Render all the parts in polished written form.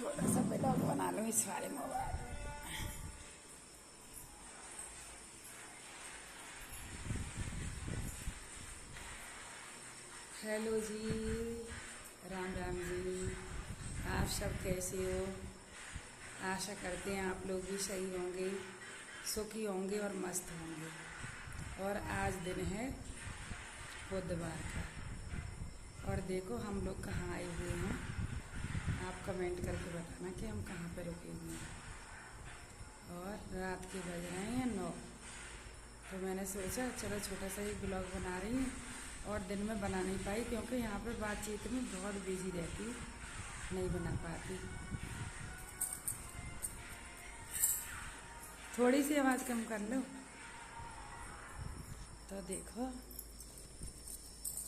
थोड़ा सा ब्लॉग बना लूँ इस वाले मोबाइल। हेलो जी, राम राम जी। आप सब कैसे हो? आशा करते हैं आप लोग भी सही होंगे, सुखी होंगे और मस्त होंगे। और आज दिन है बुधवार का, और देखो हम लोग कहाँ आए हुए हैं। आप कमेंट करके बताना कि हम कहाँ पे रुके हुए हैं। और रात के बज रहे हैं 9। तो मैंने सोचा चलो छोटा सा ही ब्लॉग बना रही हूँ, और दिन में बना नहीं पाई क्योंकि यहाँ पर बातचीत में बहुत बिजी रहती, नहीं बना पाती। थोड़ी सी आवाज़ कम कर लो। तो देखो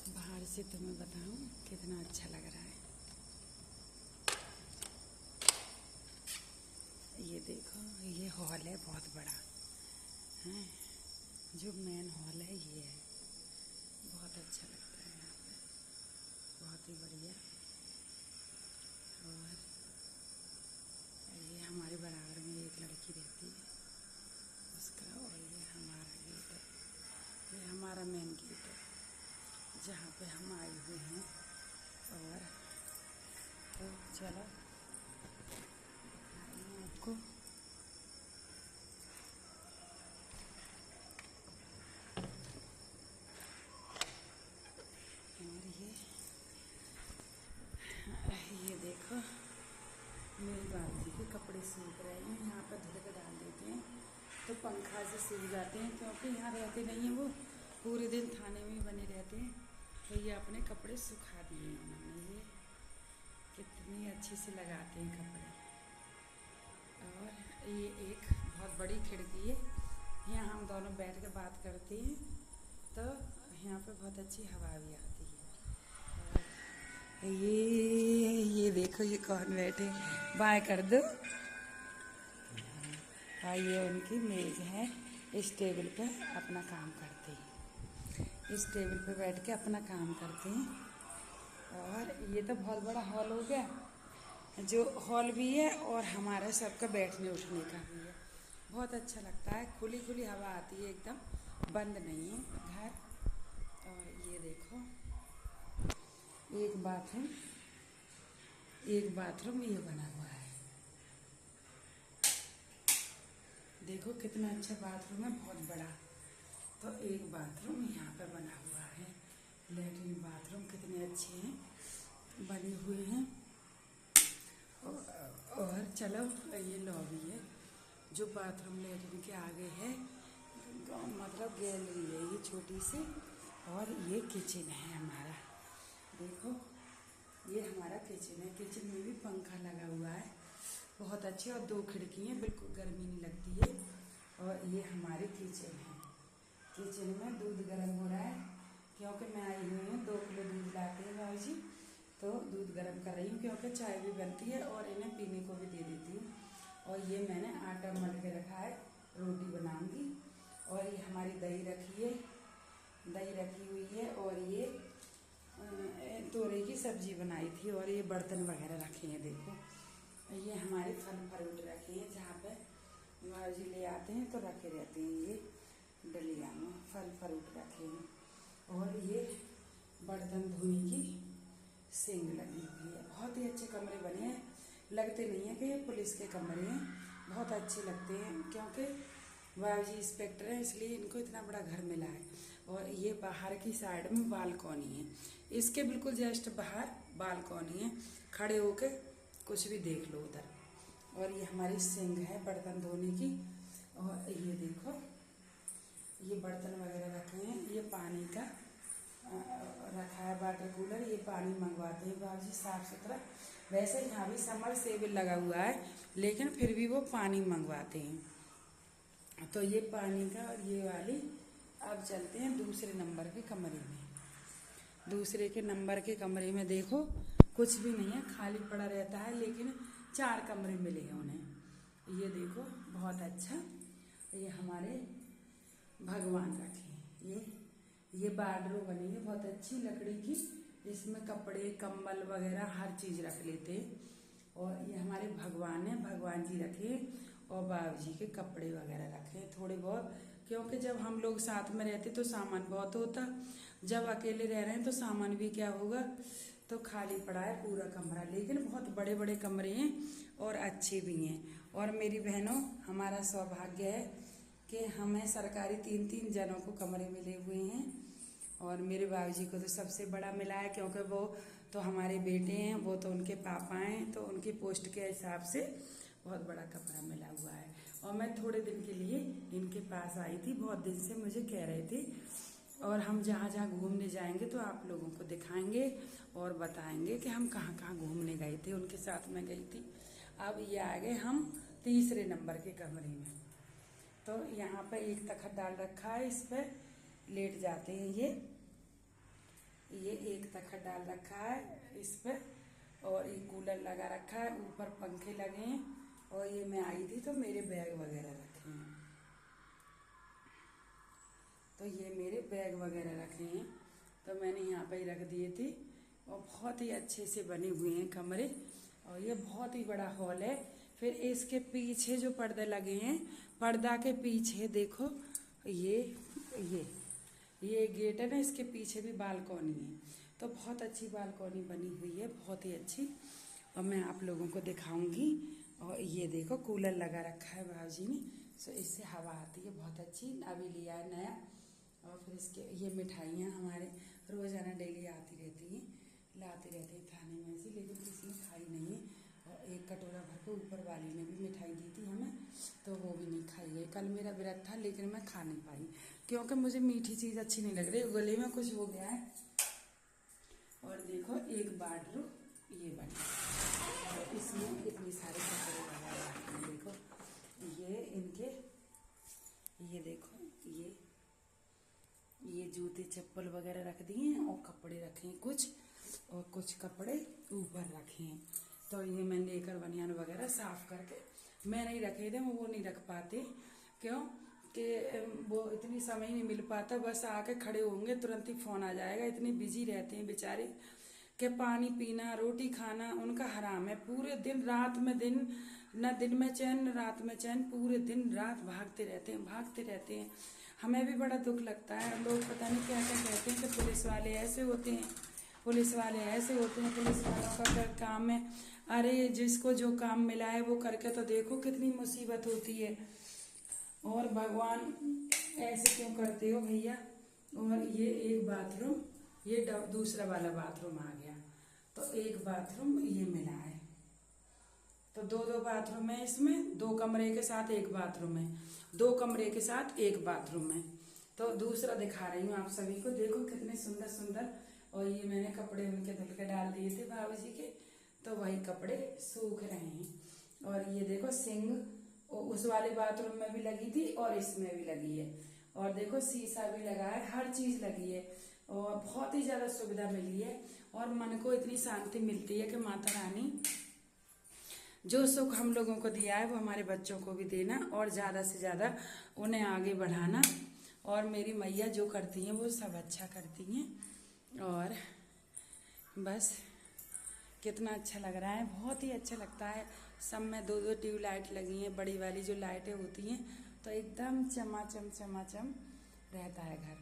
बाहर से तुम्हें बताऊँ कितना अच्छा लग रहा है। ये देखो, ये हॉल है बहुत बड़ा है, जो मेन हॉल है ये है। बहुत अच्छा लगता है यहाँ पे, बहुत ही बढ़िया। और ये हमारे बराबर में एक लड़की रहती है उसका, और ये हमारा गेट है। ये हमारा मेन गेट है जहाँ पे हम आए हुए हैं। और तो चलो आपको और ये देखो मेरी बाल्टी के कपड़े सूख रहे हैं। यहाँ पर धुल के डाल देते हैं तो पंखा से सूख जाते हैं, क्योंकि यहाँ रहते नहीं हैं, वो पूरे दिन थाने में ही बने रहते हैं। तो ये अपने कपड़े सुखा दिए उन्होंने। ये कितनी अच्छी से लगाते हैं कपड़े। और ये एक बहुत बड़ी खिड़की है, यहाँ हम दोनों बैठ के बात करते हैं तो यहाँ पे बहुत अच्छी हवा भी आती है। और ये देखो ये कौन बैठे, बाय कर दो। हाँ, ये उनकी मेज है। इस टेबल पे अपना काम करते हैं, इस टेबल पे बैठ के अपना काम करते हैं। और ये तो बहुत बड़ा हॉल हो गया, जो हॉल भी है और हमारे सबका बैठने उठने का भी है। बहुत अच्छा लगता है, खुली खुली हवा आती है, एकदम बंद नहीं है घर। और ये देखो एक बाथरूम ये बना हुआ है। देखो कितना अच्छा बाथरूम है, बहुत बड़ा। तो एक बाथरूम यहाँ पे बना हुआ है। लेटरिन बाथरूम कितने अच्छे हैं, बने हुए हैं। और चलो ये लॉबी है, जो बाथरूम लेटरिन के आगे है, मतलब गैलरी है ये छोटी सी। और ये किचन है हमारा। देखो ये हमारा किचन है, किचन में भी पंखा लगा हुआ है, बहुत अच्छे। और 2 खिड़की हैं, बिल्कुल गर्मी नहीं लगती है। और ये हमारी किचन है। किचन में दूध गर्म हो रहा है, क्योंकि मैं आई हुई हूँ। 2 किलो दूध लाते हैं भाई जी, तो दूध गर्म कर रही हूँ, क्योंकि चाय भी बनती है और इन्हें पीने को भी दे देती हूँ। और ये मैंने आटा मल के रखा है, रोटी बनाऊंगी। और ये हमारी दही रखी है, दही रखी हुई है। और ये तोरई की सब्जी बनाई थी। और ये बर्तन वगैरह रखे हैं। देखो ये हमारे फल फ्रूट रखे हैं, जहाँ पे भाजी ले आते हैं तो रखे रहते हैं। ये डलिया में फल फ्रूट रखे हैं। और ये बर्तन धोने की सिंक लगी हुई है। बहुत ही अच्छे कमरे बने हैं, लगते नहीं है कि ये पुलिस के कमरे हैं, बहुत अच्छे लगते हैं। क्योंकि बाबूजी इंस्पेक्टर हैं, इसलिए इनको इतना बड़ा घर मिला है। और ये बाहर की साइड में बालकनी है, इसके बिल्कुल जस्ट बाहर बालकनी है, खड़े होके कुछ भी देख लो उधर। और ये हमारी सिंक है बर्तन धोने की। और ये देखो ये बर्तन वगैरह रखे हैं। ये पानी का रखा है वाटर कूलर, ये पानी मंगवाते हैं बाबूजी साफ सुथरा। वैसे यहाँ भी समरसेबल लगा हुआ है, लेकिन फिर भी वो पानी मंगवाते हैं। तो ये पानी का। और ये वाली, अब चलते हैं दूसरे नंबर के कमरे में। दूसरे के नंबर के कमरे में देखो कुछ भी नहीं है, खाली पड़ा रहता है, लेकिन 4 कमरे मिले हैं उन्हें। ये देखो बहुत अच्छा। ये हमारे भगवान रखे हैं। ये बार्डरो बनी है बहुत अच्छी लकड़ी की, इसमें कपड़े कंबल वगैरह हर चीज़ रख लेते हैं। और ये हमारे भगवान है, भगवान जी रखे और बाबू जी के कपड़े वगैरह रखे थोड़े बहुत, क्योंकि जब हम लोग साथ में रहते तो सामान बहुत होता, जब अकेले रह रहे हैं तो सामान भी क्या होगा, तो खाली पड़ा है पूरा कमरा। लेकिन बहुत बड़े बड़े कमरे हैं और अच्छे भी हैं। और मेरी बहनों, हमारा सौभाग्य है कि हमें सरकारी 3-3 जनों को कमरे मिले हुए हैं। और मेरे बाबूजी को तो सबसे बड़ा मिला है, क्योंकि वो तो हमारे बेटे हैं, वो तो उनके पापा हैं, तो उनकी पोस्ट के हिसाब से बहुत बड़ा कमरा मिला हुआ है। और मैं थोड़े दिन के लिए इनके पास आई थी, बहुत दिन से मुझे कह रहे थे। और हम जहाँ जहाँ घूमने जाएंगे तो आप लोगों को दिखाएंगे और बताएंगे कि हम कहाँ कहाँ घूमने गए थे, उनके साथ में गई थी। अब ये आ गए हम तीसरे नंबर के कमरे में। तो यहाँ पर एक तखत डाल रखा है, इस पर लेट जाते हैं। ये एक तखत डाल रखा है इस पर, और एक कूलर लगा रखा है, ऊपर पंखे लगे हैं। और ये मैं आई थी तो मेरे बैग वगैरह रखे हैं, तो ये मेरे बैग वगैरह रखे हैं, तो मैंने यहाँ पे ही रख दिए थे। और बहुत ही अच्छे से बने हुए हैं कमरे, और ये बहुत ही बड़ा हॉल है। फिर इसके पीछे जो पर्दे लगे हैं, पर्दा के पीछे देखो ये गेट है ना, इसके पीछे भी बालकनी है, तो बहुत अच्छी बालकनी बनी हुई है, बहुत ही अच्छी। और मैं आप लोगों को दिखाऊंगी। और ये देखो कूलर लगा रखा है बाबूजी ने, सो इससे हवा आती है बहुत अच्छी, अभी लिया है नया। और फिर इसके ये मिठाइयाँ हमारे रोज़ाना डेली आती रहती हैं, लाते रहते हैं खाने में से, लेकिन किसी ने खाई नहीं है। और एक कटोरा भर के ऊपर वाली ने भी मिठाई दी थी हमें, तो वो भी नहीं खाई है। कल मेरा व्रत था, लेकिन मैं खा नहीं पाई, क्योंकि मुझे मीठी चीज़ अच्छी नहीं लग रही, गले में कुछ हो गया है। और देखो एक बाथरूम ये बना, और इसमें इतनी सारे कपड़े वगैरह रखे हैं। देखो ये इनके, ये देखो ये जूते चप्पल वगैरह रख दिए हैं, और कपड़े रखे हैं कुछ, और कुछ कपड़े ऊपर रखे हैं। तो ये मैं लेकर बनियान वगैरह साफ करके, मैं नहीं रखे थे, वो नहीं रख पाते, क्यों कि वो इतनी समय नहीं मिल पाता, बस आके खड़े होंगे तुरंत ही फ़ोन आ जाएगा। इतनी बिजी रहते हैं बेचारे कि पानी पीना रोटी खाना उनका हराम है। पूरे दिन रात में दिन, न दिन में चैन न रात में चैन, पूरे दिन रात भागते रहते हैं। हमें भी बड़ा दुख लगता है। लोग पता नहीं क्या क्या कहते हैं कि पुलिस वाले ऐसे होते हैं, पुलिस वाले ऐसे होते हैं, पुलिस वालों का क्या काम है। अरे जिसको जो काम मिला है वो करके तो देखो, कितनी मुसीबत होती है। और भगवान ऐसे क्यों करते हो भैया। और ये एक बाथरूम, ये दूसरा वाला बाथरूम आ गया, तो एक बाथरूम ये मिला है, तो दो बाथरूम है इसमें, 2 कमरे के साथ एक बाथरूम है, 2 कमरे के साथ एक बाथरूम है। तो दूसरा दिखा रही हूँ आप सभी को, देखो कितने सुंदर सुंदर। और ये मैंने कपड़े उनके धुल के डाल दिए थे बाबूजी के, तो वही कपड़े सूख रहे हैं। और ये देखो सिंग उस वाले बाथरूम में भी लगी थी और इसमें भी लगी है। और देखो शीशा भी लगा है, हर चीज लगी है, और बहुत ही ज्यादा सुविधा मिली है। और मन को इतनी शांति मिलती है कि माता रानी जो सुख हम लोगों को दिया है वो हमारे बच्चों को भी देना, और ज़्यादा से ज़्यादा उन्हें आगे बढ़ाना। और मेरी मैया जो करती हैं वो सब अच्छा करती हैं। और बस कितना अच्छा लग रहा है, बहुत ही अच्छा लगता है। सब में 2-2 ट्यूबलाइट लगी हैं, बड़ी वाली जो लाइटें होती हैं, तो एकदम चमाचम रहता है घर,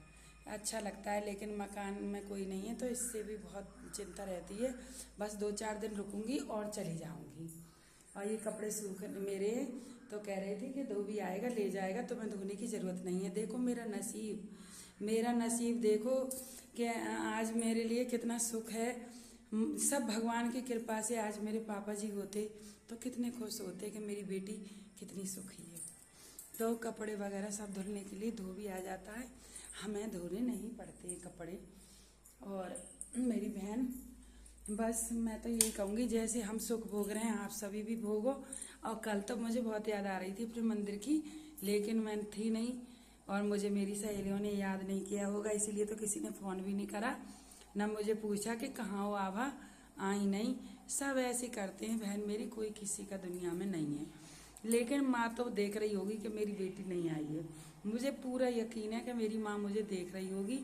अच्छा लगता है। लेकिन मकान में कोई नहीं है, तो इससे भी बहुत चिंता रहती है। बस 2-4 दिन रुकूंगी और चली जाऊंगी। और ये कपड़े सूख मेरे, तो कह रहे थे कि धोबी आएगा ले जाएगा, तो मैं धोने की ज़रूरत नहीं है। देखो मेरा नसीब देखो कि आज मेरे लिए कितना सुख है। सब भगवान की कृपा से आज मेरे पापा जी होते तो कितने खुश होते कि मेरी बेटी कितनी सुखी है। तो कपड़े वगैरह सब धुलने के लिए धोबी आ जाता है, हमें धोने नहीं पड़ते कपड़े। और मेरी बहन, बस मैं तो यही कहूँगी, जैसे हम सुख भोग रहे हैं आप सभी भी भोगो। और कल तो मुझे बहुत याद आ रही थी अपने मंदिर की, लेकिन मैं थी नहीं, और मुझे मेरी सहेलियों ने याद नहीं किया होगा, इसीलिए तो किसी ने फ़ोन भी नहीं करा, न मुझे पूछा कि कहाँ हो आभा, आई नहीं। सब ऐसे करते हैं बहन मेरी, कोई किसी का दुनिया में नहीं है। लेकिन माँ तो देख रही होगी कि मेरी बेटी नहीं आई है, मुझे पूरा यकीन है कि मेरी माँ मुझे देख रही होगी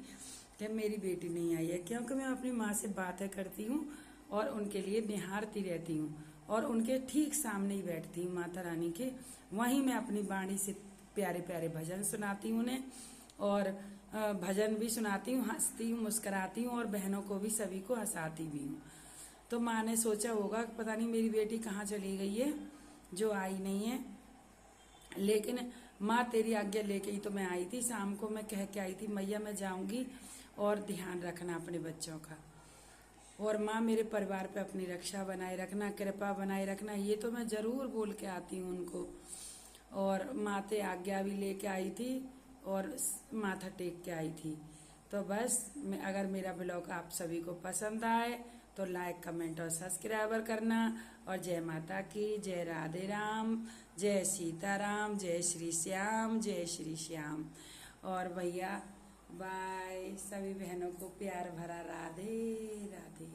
कि मेरी बेटी नहीं आई है, क्योंकि मैं अपनी माँ से बातें करती हूँ और उनके लिए निहारती रहती हूँ। और उनके ठीक सामने ही बैठती हूँ माता रानी के। वहीं मैं अपनी वाणी से प्यारे प्यारे भजन सुनाती हूँ उन्हें, और भजन भी सुनाती हूँ, हंसती हूँ, मुस्कुराती हूँ, और बहनों को भी सभी को हंसाती भी हूँ। तो माँ ने सोचा होगा पता नहीं मेरी बेटी कहाँ चली गई है जो आई नहीं है, लेकिन माँ तेरी आज्ञा लेके ही तो मैं आई थी। शाम को मैं कह के आई थी मैया मैं जाऊंगी और ध्यान रखना अपने बच्चों का, और माँ मेरे परिवार पे अपनी रक्षा बनाए रखना, कृपा बनाए रखना, ये तो मैं ज़रूर बोल के आती हूँ उनको। और माते आज्ञा भी लेके आई थी और माथा टेक के आई थी। तो बस अगर मेरा ब्लॉग आप सभी को पसंद आए तो लाइक कमेंट और सब्सक्राइबर करना। और जय माता की, जय राधे राम, जय सीताराम, जय श्री श्याम, जय श्री श्याम। और भैया बाय, सभी बहनों को प्यार भरा राधे राधे।